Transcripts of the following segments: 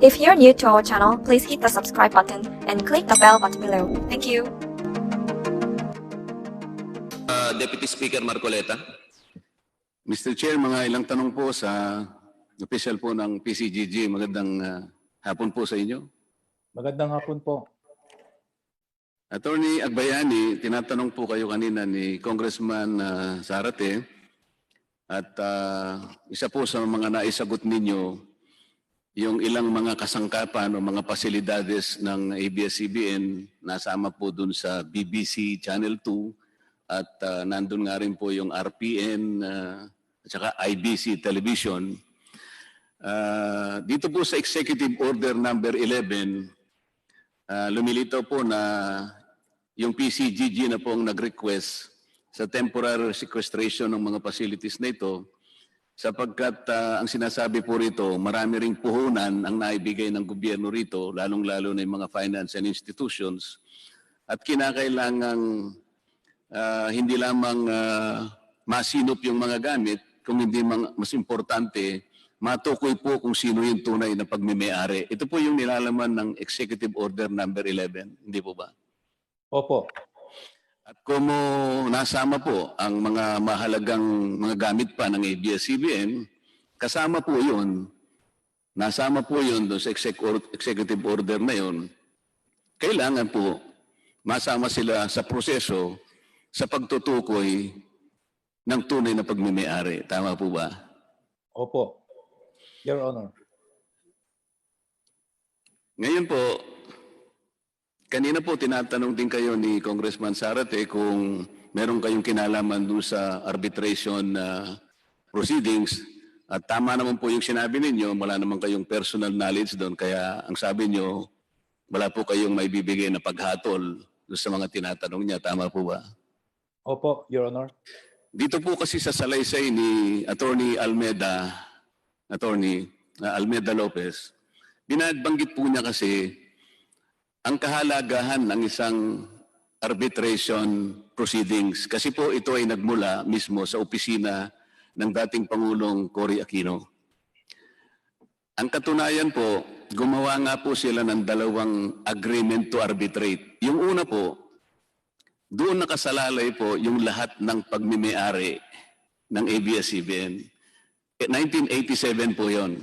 If you're new to our channel, please hit the subscribe button and click the bell button below. Thank you. Deputy Speaker Marcoleta. Mr. Chair, mga ilang tanong po sa official po ng PCGG. Magandang hapon po sa inyo. Magandang hapon po. Attorney Agbayani, tinatanong po kayo kanina ni Congressman Zarate at isa po sa mga naisagot ninyo yung ilang mga kasangkapan o mga pasilidades ng ABS-CBN nasama po dun sa BBC Channel 2 at nandun nga rin po yung RPN at saka IBC Television. Dito po sa Executive Order number 11, lumilitaw po na yung PCGG na po ang nag-request sa temporary sequestration ng mga facilities na ito sapagkat ang sinasabi po rito, marami ring puhunan ang naibigay ng gobyerno rito, lalong-lalo na yung mga finance and institutions at kinakailangang hindi lamang masinop yung mga gamit, kung hindi mas importante, matukoy po kung sino yung tunay na pagmimay-ari. Ito po yung nilalaman ng Executive Order number 11, hindi po ba? Opo. At kung nasama po ang mga mahalagang mga gamit pa ng ABS-CBN, kasama po yun, nasama po yun doon sa Executive Order na yun, kailangan po masama sila sa proseso sa pagtutukoy ng tunay na pagmimay-ari. Tama po ba? Opo. Your Honor. Ngayon po, kanina po tinatanong din kayo ni Congressman Zarate kung meron kayong kinalaman doon sa arbitration proceedings at tama naman po yung sinabi ninyo, wala naman kayong personal knowledge doon kaya ang sabi nyo, wala po kayong may bibigay na paghatol doon sa mga tinatanong niya. Tama po ba? Opo, Your Honor. Dito po kasi sa salaysay ni Attorney Almeida Lopez, binabanggit po niya kasi ang kahalagahan ng isang arbitration proceedings. Kasi po ito ay nagmula mismo sa opisina ng dating Pangulong Cory Aquino. Ang katunayan po, gumawa nga po sila ng dalawang agreement to arbitrate. Yung una po, doon nakasalalay po yung lahat ng pagmimay-ari ng ABS-CBN. 1987 po yon.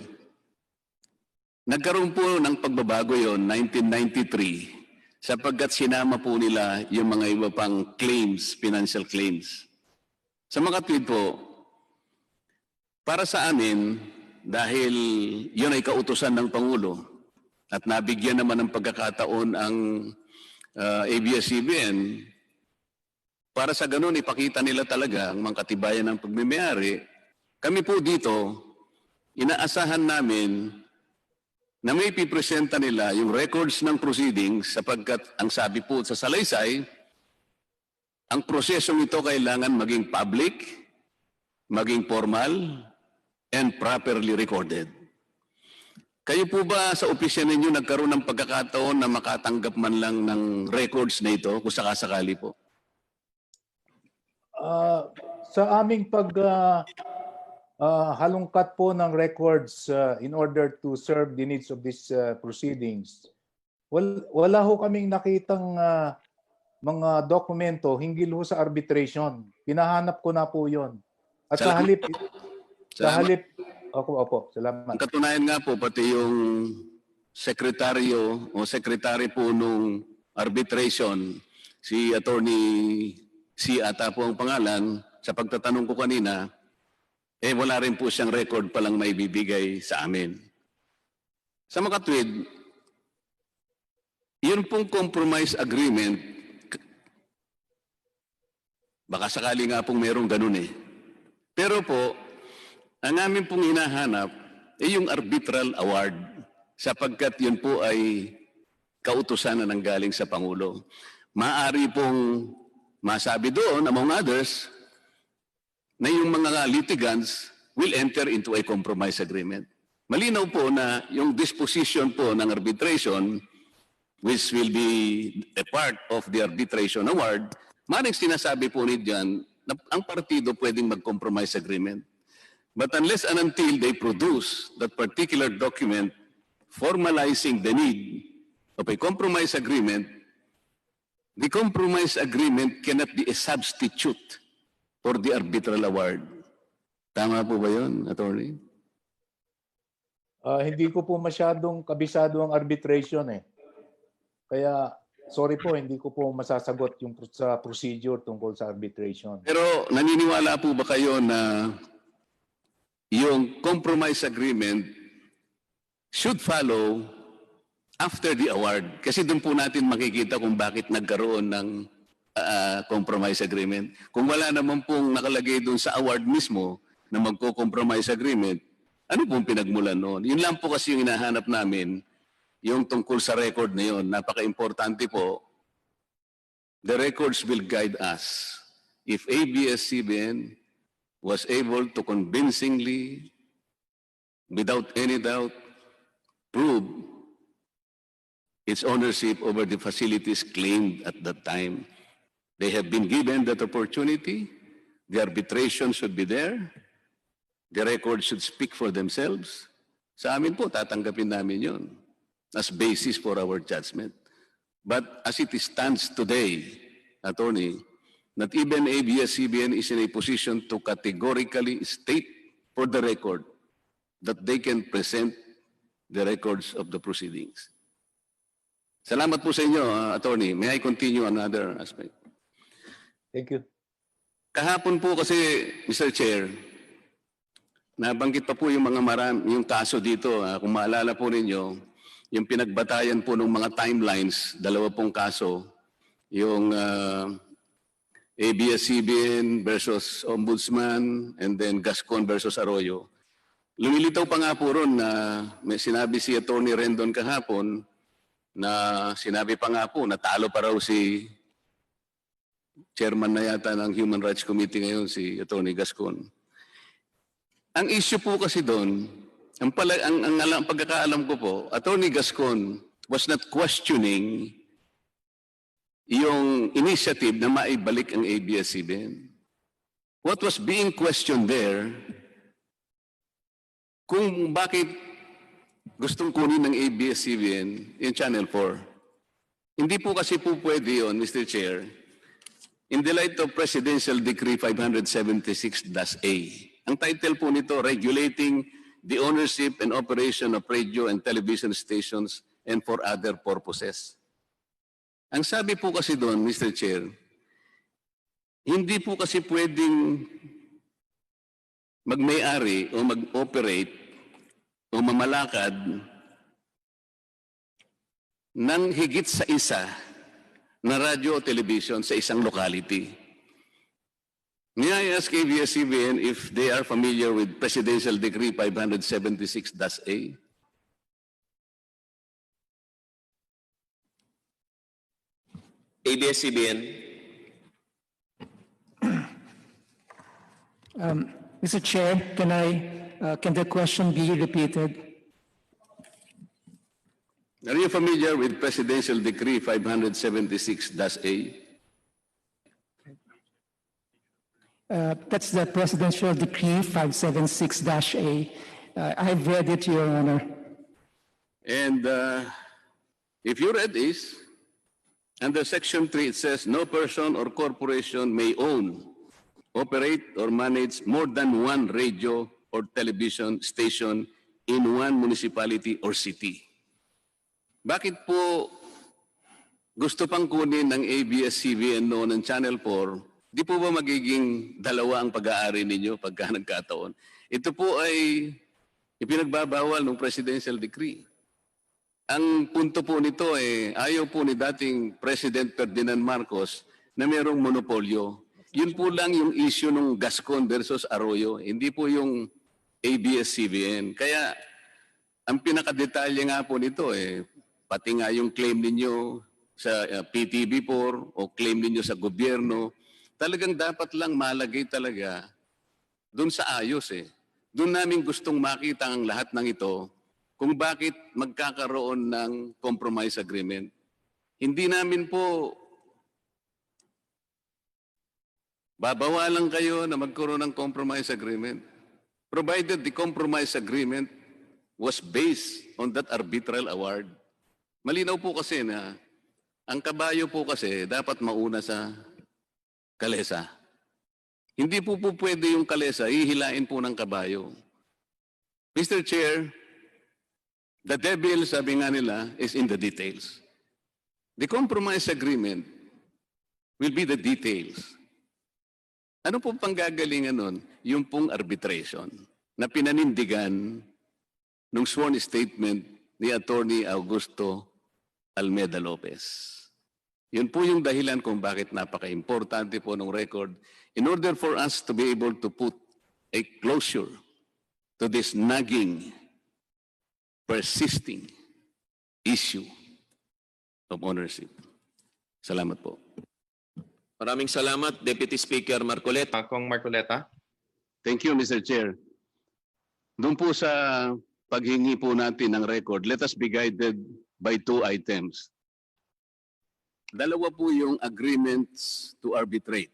Nagkaroon po ng pagbabago yon 1993 sapagkat sinama po nila yung mga iba pang claims, financial claims. Sa makatwid po, para sa amin, dahil yun ay kautusan ng Pangulo at nabigyan naman ng pagkakataon ang ABS-CBN, para sa ganun ipakita nila talaga ang mga katibayan ng pagmimay-ari, kami po dito, inaasahan namin na may pipresenta nila yung records ng proceedings sapagkat ang sabi po sa salaysay, ang prosesong ito kailangan maging public, maging formal, and properly recorded. Kayo po ba sa opisya ninyo nagkaroon ng pagkakataon na makatanggap man lang ng records na ito kung sakasakali po? Sa aming halongkat po ng records in order to serve the needs of these proceedings, wala ho kaming nakitang mga dokumento hinggil ho sa arbitration. Pinahanap ko na po yon. At sa halip, opo, salamat. Ang katunayan nga po, pati yung sekretaryo o sekretary po nung arbitration, si Attorney C. ata po ang pangalan, sa pagtatanong ko kanina, wala rin po siyang record palang may bibigay sa amin. Sa makatwid, yun pong compromise agreement, baka sakali nga pong merong ganun eh. Pero po, ang amin pong hinahanap ay yung arbitral award sapagkat yun po ay kautusan na nanggaling sa Pangulo. Maaari pong masabi doon, among others, na yung mga litigants will enter into a compromise agreement. Malinaw po na yung disposition po ng arbitration, which will be a part of the arbitration award, maring sinasabi po niyan na ang partido pwedeng mag-compromise agreement. But unless and until they produce that particular document formalizing the need of a compromise agreement, the compromise agreement cannot be a substitute for the arbitral award. Tama po ba yun, Attorney? Hindi ko po masyadong kabisado ang arbitration eh. Kaya sorry po, hindi ko po masasagot yung sa procedure tungkol sa arbitration. Pero naniniwala po ba kayo na yung compromise agreement should follow after the award? Kasi doon po natin makikita kung bakit nagkaroon ng compromise agreement. Kung wala naman pong nakalagay doon sa award mismo na magko-compromise agreement, ano pong pinagmulan noon? Yun lang po kasi yung hinahanap namin, yung tungkol sa record na yun. Napaka-importante po. The records will guide us. If ABS-CBN was able to convincingly, without any doubt, prove its ownership over the facilities claimed at that time. They have been given that opportunity. The arbitration should be there. The records should speak for themselves. Sa amin po, tatanggapin namin yun as basis for our judgment. But as it stands today, Attorney, not even ABS-CBN is in a position to categorically state for the record that they can present the records of the proceedings. Salamat po sa inyo, Attorney. May I continue another aspect? Thank you. Kahapon po kasi, Mr. Chair, nabanggit pa po yung yung kaso dito. Kung maalala po ninyo, yung pinagbatayan po ng mga timelines, dalawa pong kaso, yung ABS-CBN versus Ombudsman, and then Gascon versus Arroyo. Lumilitaw pa nga po ron na may sinabi si Attorney Rendon kahapon na sinabi pa nga po na talo pa raw si chairman na yata ng Human Rights Committee ngayon, si Attorney Gascon. Ang issue po kasi doon, ang pagkakaalam ko po, Attorney Gascon was not questioning yung initiative na maibalik ang ABS-CBN. What was being questioned there, kung bakit gustong kunin ng ABS-CBN yung Channel 4. Hindi po kasi po pwede yun, Mr. Chair, in the light of Presidential Decree 576-A. Ang title po nito, Regulating the Ownership and Operation of Radio and Television Stations and for Other Purposes. Ang sabi po kasi doon, Mr. Chair, hindi po kasi pwedeng mag-may-ari o mag-operate o mamalakad ng higit sa isa na radio o television sa isang locality. May I ask ABS-CBN if they are familiar with Presidential Decree 576-A? ABS-CBN. Mr. Chair, can the question be repeated? Are you familiar with Presidential Decree 576-A? That's the Presidential Decree 576-A. I've read it, Your Honor. And if you read this, under Section 3, it says, no person or corporation may own, operate, or manage more than one radio or television station in one municipality or city. Bakit po gusto pang kunin ng ABS-CBN noon ng Channel 4? Di po ba magiging dalawa ang pag-aari ninyo pagka nagkataon? Ito po ay ipinagbabawal ng Presidential Decree. Ang punto po nito ayaw po ni dating President Ferdinand Marcos na mayroong monopolyo. Yun po lang yung issue ng Gascon versus Arroyo, hindi po yung ABS-CBN. Kaya ang pinakadetalye nga po nito pati nga yung claim ninyo sa PTV4 o claim ninyo sa gobyerno, talagang dapat lang malagay talaga doon sa ayos Doon namin gustong makita ang lahat ng ito kung bakit magkakaroon ng compromise agreement. Hindi namin po babawalan kayo na magkaroon ng compromise agreement. Provided the compromise agreement was based on that arbitral award. Malinaw po kasi na ang kabayo po kasi dapat mauna sa kalesa. Hindi po pwede yung kalesa, hihilain po ng kabayo. Mr. Chair, the devil, sabi nga nila, is in the details. The compromise agreement will be the details. Ano po panggagalingan nun? Yung pong arbitration na pinanindigan nung sworn statement ni Attorney Augusto Almeida Lopez. Yun po yung dahilan kung bakit napaka-importante po ng record in order for us to be able to put a closure to this nagging, persisting issue of ownership. Salamat po. Maraming salamat, Deputy Speaker Marcoleta. Cong Marcoleta. Thank you, Mr. Chair. Doon po sa paghingi po natin ng record, let us be guided by two items. Dalawa po yung agreements to arbitrate.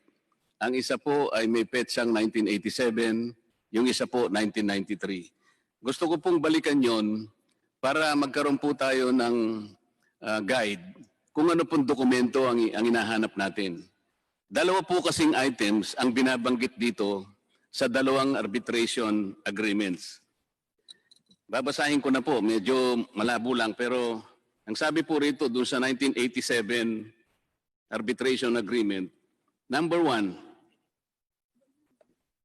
Ang isa po ay may petsang 1987, yung isa po 1993. Gusto ko pong balikan yon para magkaroon po tayo ng guide kung ano pong dokumento ang hinahanap natin. Dalawa po kasing items ang binabanggit dito sa dalawang arbitration agreements. Babasahin ko na po, medyo malabo lang, pero ang sabi po rito doon sa 1987 arbitration agreement, number 1,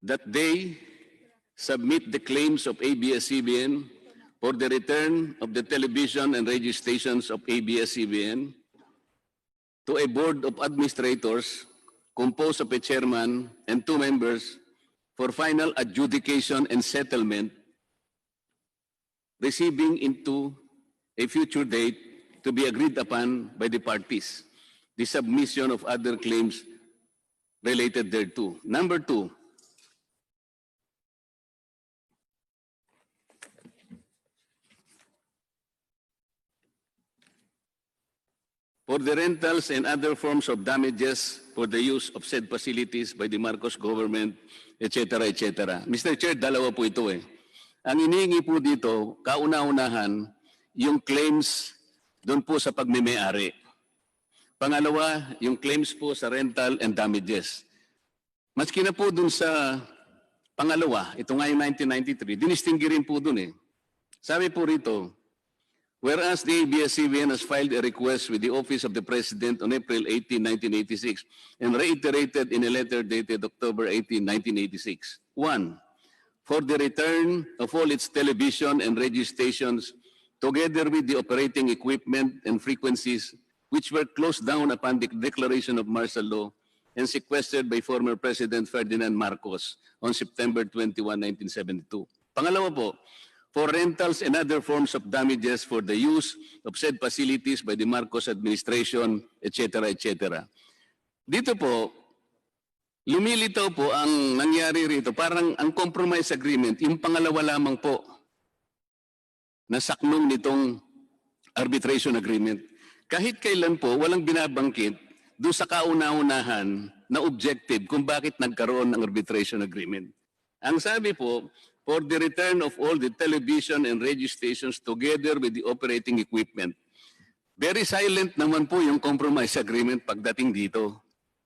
that they submit the claims of ABS-CBN for the return of the television and radio stations of ABS-CBN to a board of administrators composed of a chairman and 2 members for final adjudication and settlement, receiving into a future date to be agreed upon by the parties, the submission of other claims related thereto. Number 2, for the rentals and other forms of damages for the use of said facilities by the Marcos government, etc., etc. Mr. Chair, dalawa po ito eh. Ang inihingi po dito, kauna-unahan, yung claims doon po sa pagmimay-ari. Pangalawa, yung claims po sa rental and damages. Maski na po doon sa pangalawa, ito nga yung 1993, dinistinggi rin po doon eh. Sabi po rito, whereas the ABS-CBN has filed a request with the Office of the President on April 18, 1986 and reiterated in a letter dated October 18, 1986. 1. For the return of all its television and radio stations together with the operating equipment and frequencies which were closed down upon the declaration of martial law and sequestered by former President Ferdinand Marcos on September 21, 1972. Pangalawa po, for rentals and other forms of damages for the use of said facilities by the Marcos administration, etc., etc. Dito po, lumilitaw po ang nangyari rito. Parang ang compromise agreement, yung pangalawa lamang po na saknong nitong arbitration agreement. Kahit kailan po, walang binabangkit doon sa kauna-unahan na objective kung bakit nagkaroon ng arbitration agreement. Ang sabi po, for the return of all the television and radio stations together with the operating equipment. Very silent naman po yung compromise agreement pagdating dito.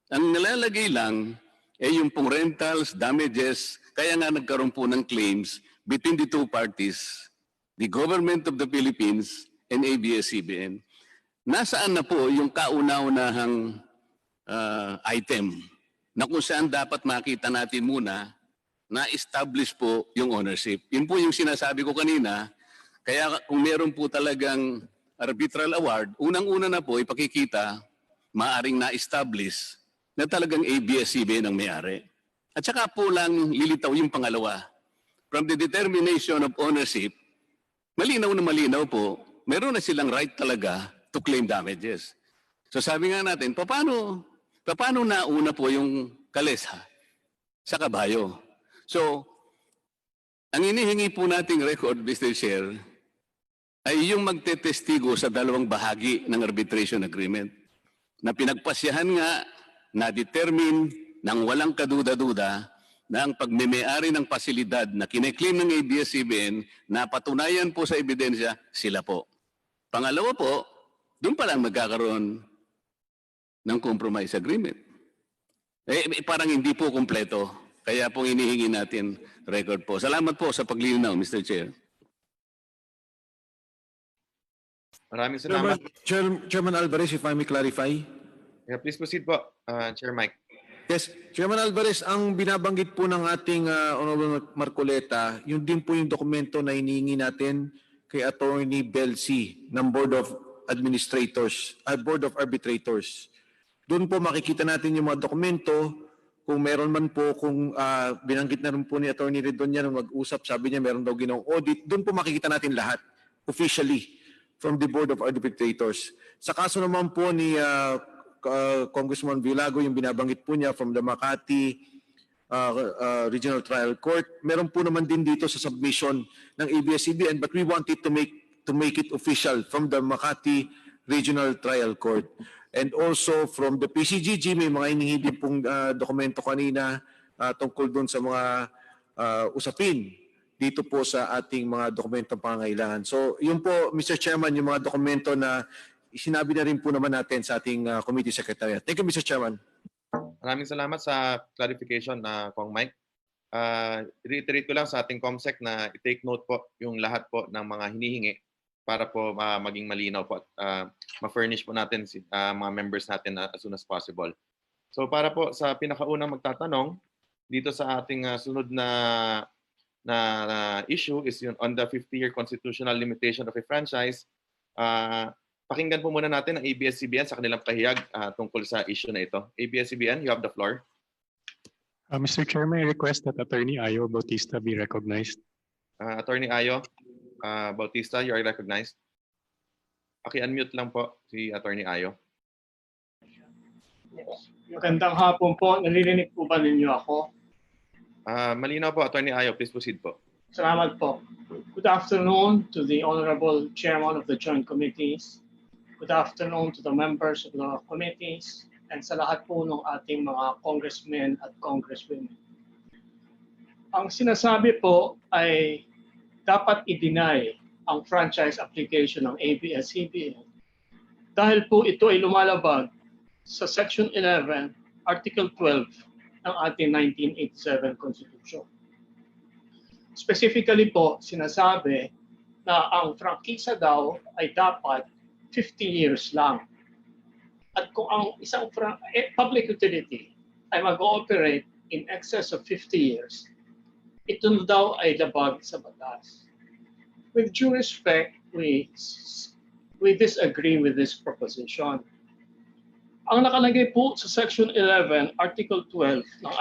Ang nalalagay lang ay yung pong rentals, damages, kaya nga nagkaroon po ng claims between the two parties, the government of the Philippines and ABS-CBN. Nasaan na po yung kauna-unahang item na kung saan dapat makita natin muna na-establish po yung ownership. Yun po yung sinasabi ko kanina. Kaya kung meron po talagang arbitral award, unang-una na po ipakikita, maaring na-establish na talagang ABS-CBN ang may-ari. At saka po lang lilitaw yung pangalawa. From the determination of ownership, malinaw na malinaw po, meron na silang right talaga to claim damages. So sabi nga natin, paano nauna po yung kalesa sa kabayo? So, ang inihingi po nating record, Mr. Chair, ay yung magtetestigo sa dalawang bahagi ng arbitration agreement na pinagpasyahan nga, na-determine ng walang kaduda-duda na ang pagmemayari ng pasilidad na kineklaim ng ABS-CBN napatunayan po sa ebidensya, sila po. Pangalawa po, doon pa lang magkakaroon ng compromise agreement. Parang hindi po kumpleto. Kaya po hinihingi natin record po. Salamat po sa paglilinaw, Mr. Chair. Maraming salamat. Chairman Alvarez, if I may clarify. Yeah, please proceed po, Chair Mike. Yes, Chairman Alvarez, ang binabanggit po ng ating Honorable Marcoleta, yun din po yung dokumento na hinihingi natin kay Attorney Belsi ng Board of Administrators, Board of Arbitrators. Doon po makikita natin yung mga dokumento, kung meron man po, kung binanggit na rin po ni Attorney Redonia nung mag-usap, sabi niya meron daw ginawang audit, doon po makikita natin lahat, officially, from the Board of Arbitrators. Sa kaso naman po ni Congressman Villago, yung binabanggit po niya from the Makati Regional Trial Court, meron po naman din dito sa submission ng ABS-CBN, but we wanted to make it official from the Makati Regional Trial Court. And also from the PCGG, may mga hinihingi din pong dokumento kanina tungkol doon sa mga usapin dito po sa ating mga dokumentong pangangailangan. So yun po, Mr. Chairman, yung mga dokumento na sinabi na rin po naman natin sa ating Committee Secretariat. Thank you, Mr. Chairman. Maraming salamat sa clarification na Kong Mike. Reiterate ko lang sa ating COMSEC na i-take note po yung lahat po ng mga hinihingi para po maging malinaw po at ma-furnish po natin mga members natin as soon as possible. So para po sa pinakaunang magtatanong, dito sa ating sunod na issue is yun on the 50-year constitutional limitation of a franchise. Pakinggan po muna natin ang ABS-CBN sa kanilang pahayag tungkol sa issue na ito. ABS-CBN, you have the floor. Mr. Chair, may I request that Attorney Ayo Bautista be recognized. Attorney Ayo Bautista, you are recognized. Unmute lang po si Attorney Ayo. Magandang hapon po. Nalilinig po ba ninyo ako? Malinaw po, Attorney Ayo. Please proceed po. Salamat po. Good afternoon to the Honorable Chairman of the Joint Committees. Good afternoon to the members of the committees and sa lahat po ng ating mga congressmen at congresswomen. Ang sinasabi po ay dapat i-deny ang franchise application ng ABS-CBN dahil po ito ay lumalabag sa Section 11, Article 12 ng ating 1987 Constitution. Specifically po, sinasabi na ang prangkisa daw ay dapat 50 years lang. At kung ang isang public utility ay mag-ooperate in excess of 50 years, ito daw ay labag sa batas. With due respect, we disagree with this proposition. Ang nakalagay po sa Section 11, Article 12 ng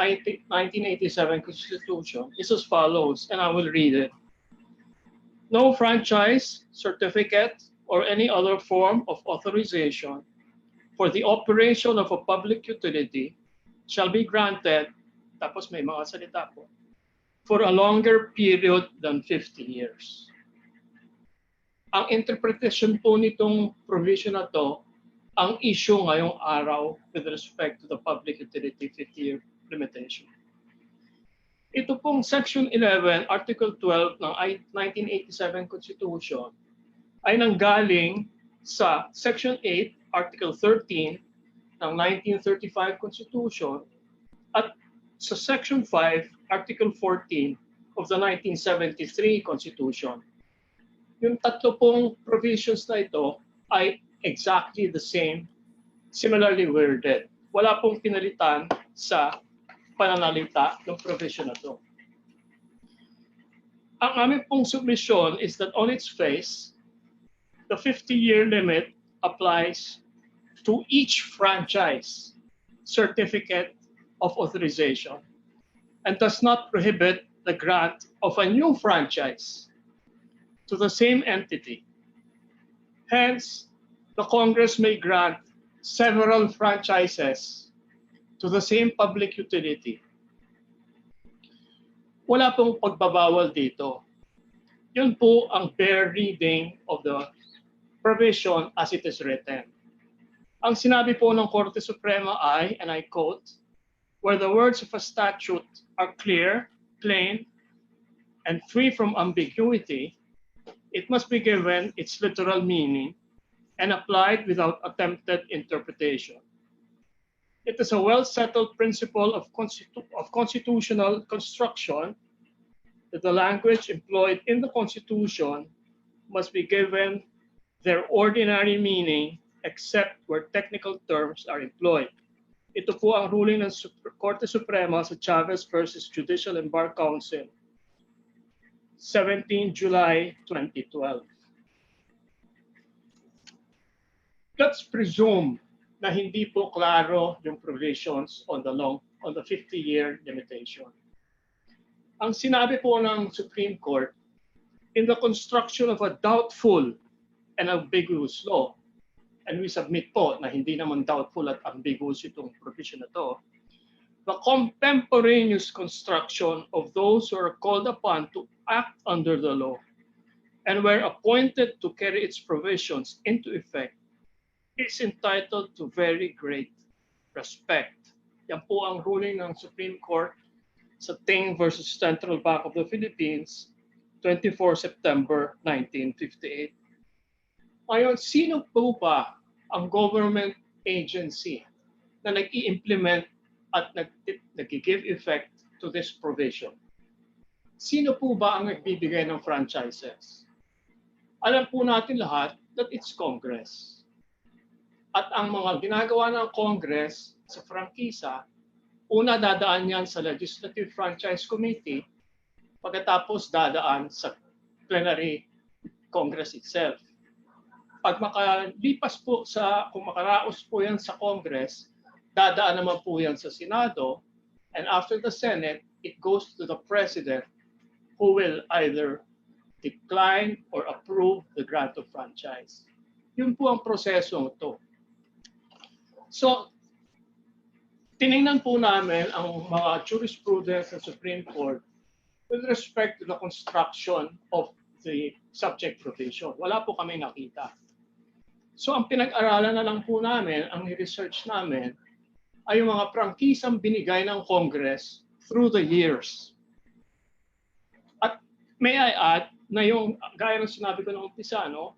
1987 Constitution is as follows, and I will read it. No franchise, certificate, or any other form of authorization for the operation of a public utility shall be granted, tapos may mga salita po, for a longer period than 50 years. Ang interpretation po nitong provision na to, ang issue ngayong araw with respect to the public utility 50-year limitation. Ito pong Section 11, Article 12 ng 1987 Constitution ay nanggaling sa Section 8, Article 13 ng 1935 Constitution at sa Section 5, Article 14 of the 1973 Constitution. Yung tatlo pong provisions na ito ay exactly the same, similarly worded. Wala pong pinalitan sa pananalita ng provision na ito. Ang aming pong submission is that on its face, the 50-year limit applies to each franchise certificate of authorization and does not prohibit the grant of a new franchise to the same entity. Hence, the Congress may grant several franchises to the same public utility. Wala pong pagbabawal dito. Yun po ang bare reading of the provision as it is written. Ang sinabi po ng Korte Suprema ay, and I quote, where the words of a statute are clear, plain, and free from ambiguity, it must be given its literal meaning and applied without attempted interpretation. It is a well-settled principle of constitutional construction that the language employed in the Constitution must be given their ordinary meaning except where technical terms are employed. Ito po ang ruling ng Korte Suprema sa Chavez versus Judicial and Bar Council, 17 July 2012. Let's presume na hindi po klaro yung provisions on the 50-year limitation. Ang sinabi po ng Supreme Court, in the construction of a doubtful and ambiguous law, and we submit po na hindi naman doubtful at ambiguous itong provision na to, the contemporaneous construction of those who are called upon to act under the law and were appointed to carry its provisions into effect is entitled to very great respect. Yan po ang ruling ng Supreme Court sa Ting versus Central Bank of the Philippines, 24 September 1958. Ngayon, sino po ba ang government agency na nag-i-implement at nag-give effect to this provision? Sino po ba ang nagbibigay ng franchises? Alam po natin lahat that it's Congress. At ang mga ginagawa ng Congress sa prangkisa, una dadaan yan sa Legislative Franchise Committee, pagkatapos dadaan sa plenary Congress itself. Pag makalipas po kung makaraos po yan sa Congress, dadaan naman po yan sa Senado, and after the Senate, it goes to the President who will either decline or approve the grant of franchise. Yun po ang proseso ito. So, tiningnan po namin ang mga jurisprudence ng Supreme Court with respect to the construction of the subject provision. Wala po kami nakita. So ang pinag-aralan na lang po namin, ang research namin, ay yung mga prangkisang binigay ng Congress through the years. At may I add na yung, gaya ng sinabi ko noong umpisa, no,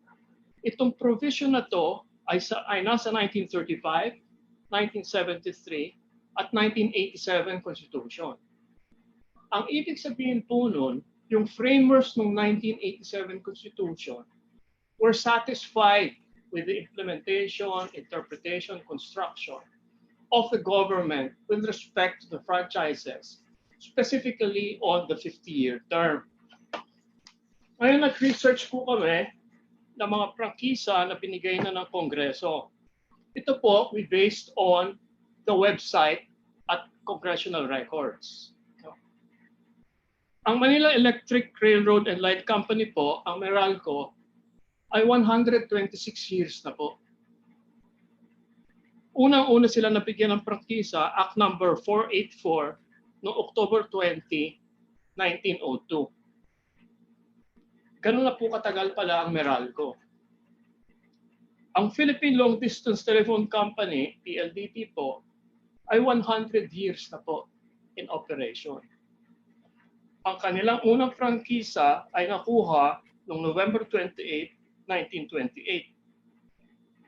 itong provision na to ay nasa 1935, 1973, at 1987 Constitution. Ang ibig sabihin po nun, yung framers ng 1987 Constitution were satisfied with the implementation, interpretation, construction of the government with respect to the franchises, specifically on the 50-year term. Ngayon, nag-research po kami ng mga prangkisa na binigay na ng Kongreso. Ito po, we based on the website at congressional records. Ang Manila Electric Railroad and Light Company po, ang Meralco, ay 126 years na po. Unang-una sila nabigyan ng prangkisa, Act Number 484, noong October 20, 1902. Ganun na po katagal pala ang Meralco. Ang Philippine Long Distance Telephone Company, PLDT po, ay 100 years na po in operation. Ang kanilang unang prangkisa ay nakuha noong November 28, 1928.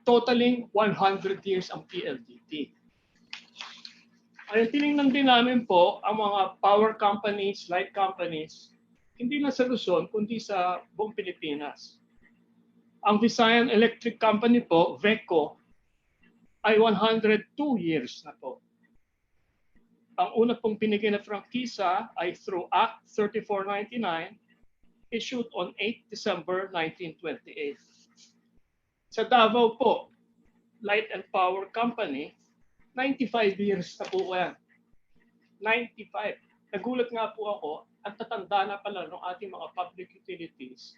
Totaling 100 years ang PLDT. Ay tiningnan din namin po ang mga power companies, light companies, hindi na sa Luzon, kundi sa buong Pilipinas. Ang Visayan Electric Company po, VECO, ay 102 years na po. Ang una pong binigay na prangkisa ay through Act 3499, issued on 8 December 1928. Sa Davao po, Light and Power Company, 95 years na po yan. 95. Nagulat nga po ako, ang tatanda na pala ng ating mga public utilities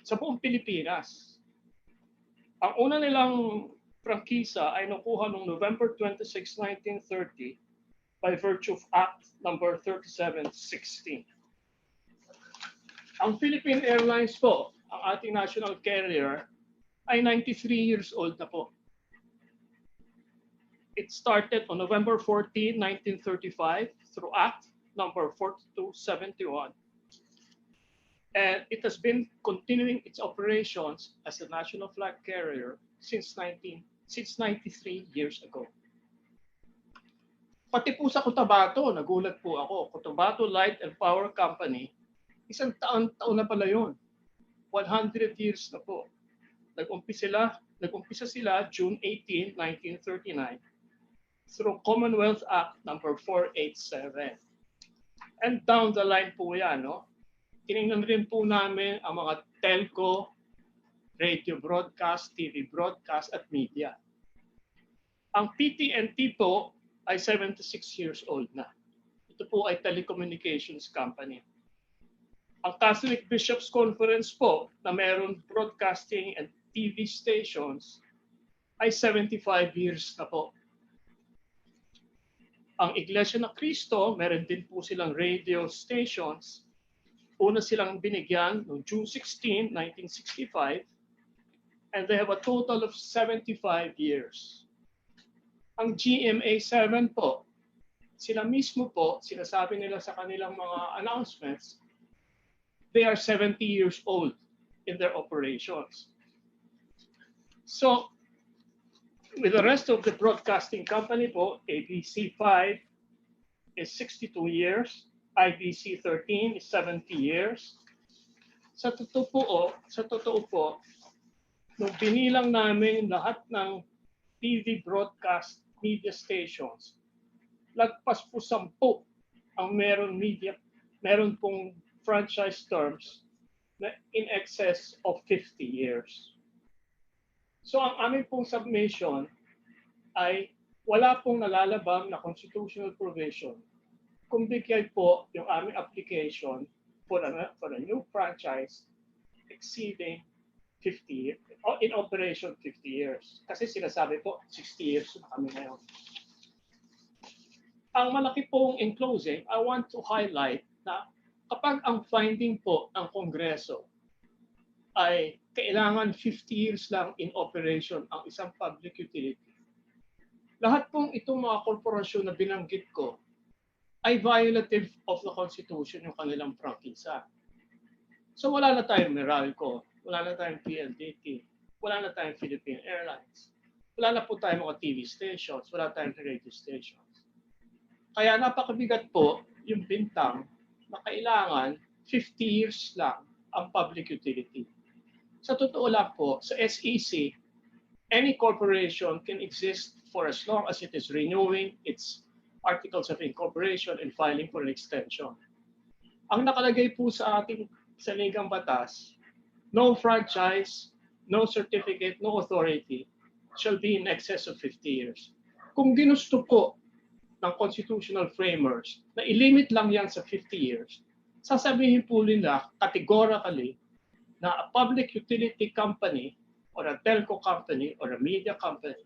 sa buong Pilipinas. Ang una nilang prangkisa ay nakuha noong November 26, 1930 by virtue of Act Number 3716. Ang Philippine Airlines po, ang ating national carrier, ay 93 years old na po. It started on November 14, 1935 through Act number 4271. And it has been continuing its operations as a national flag carrier since 93 years ago. Pati po sa Cotabato, nagulat po ako, Cotabato Light and Power Company, isang taon na pala yun. 100 years na po. Nag-umpisa sila June 18, 1939 through Commonwealth Act number 487. And down the line po yan, no? Tinignan rin po namin ang mga telco, radio broadcast, TV broadcast at media. Ang PT&T po ay 76 years old na. Ito po ay telecommunications company. Ang Catholic Bishops' Conference po na meron broadcasting and TV stations ay 75 years na po. Ang Iglesia ng Cristo, meron din po silang radio stations. Una silang binigyan noong June 16, 1965, and they have a total of 75 years. Ang GMA7 po, sila mismo po, sinasabi nila sa kanilang mga announcements, they are 70 years old in their operations. So, with the rest of the broadcasting company po, ABC5 is 62 years, IBC13 is 70 years. Sa totoo po, nung binilang namin lahat ng TV broadcast media stations, lagpas po 10 ang meron pong franchise terms na in excess of 50 years. So ang aming pong submission ay wala pong nalalabag na constitutional provision kung bigay po yung aming application for a new franchise exceeding 50 years, or in operation 50 years. Kasi sinasabi po, 60 years na kami ngayon. Ang malaki pong in closing, I want to highlight na kapag ang finding po ng Kongreso ay kailangan 50 years lang in operation ang isang public utility, lahat pong itong mga korporasyon na binanggit ko ay violative of the Constitution yung kanilang prangkisa. So wala na tayong Meralco, wala na tayong PLDT, wala na tayong Philippine Airlines, wala na po tayong mga TV stations, wala tayong radio stations. Kaya napakabigat po yung bintang na kailangan 50 years lang ang public utility. Sa totoo lang po, sa SEC, any corporation can exist for as long as it is renewing its articles of incorporation and filing for an extension. Ang nakalagay po sa ating saligang batas, no franchise, no certificate, no authority shall be in excess of 50 years. Kung ginusto po ng constitutional framers na ilimit lang yan sa 50 years, sasabihin po nila categorically na a public utility company or a telco company or a media company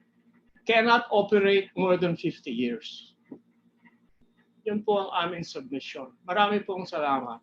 cannot operate more than 50 years. Yun po ang aming submission. Marami pong salamat.